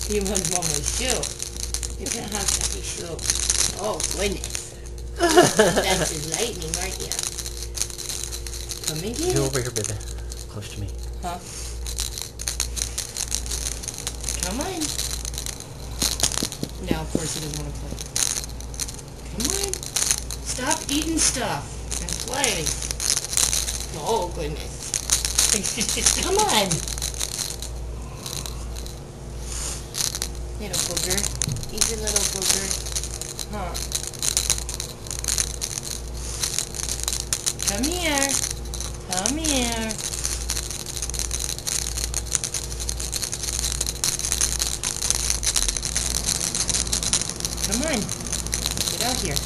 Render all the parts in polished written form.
You want Mama's shoe. You can have Daddy's shoe. Oh, goodness. That's his lightning, aren't you? Come and get Go it. over here, baby. Close to me. Huh? Come on. Now, of course, he doesn't want to play. Come on. Stop eating stuff and play. Oh, goodness. Come on. Little booger. He's a little booger. Huh. Come here. Come here. Come on. Get out here.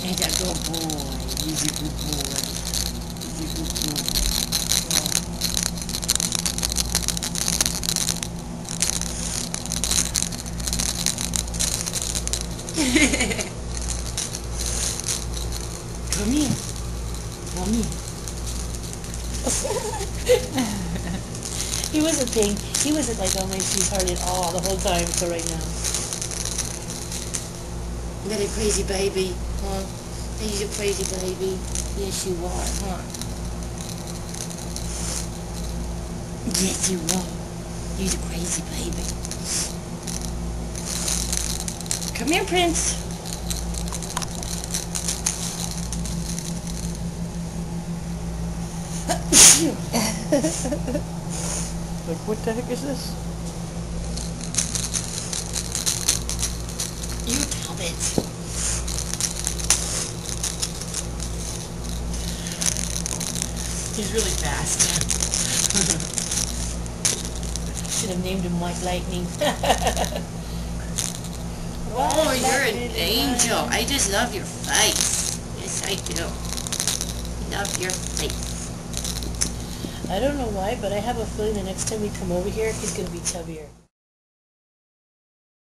He's a good boy. He's a good boy. He's a good boy. Come here. Come here. He wasn't paying. He wasn't like on my sweetheart at all the whole time until right now. That a crazy baby, huh? He's a crazy baby. Yes, you are, huh? Yes, you are. You're a crazy baby. Come here, Prince. Like, what the heck is this? You Talbot. He's really fast. Should have named him White Lightning. Oh, you're an angel. I just love your face. Yes, I do. Love your face. I don't know why, but I have a feeling the next time we come over here, he's going to be chubbier.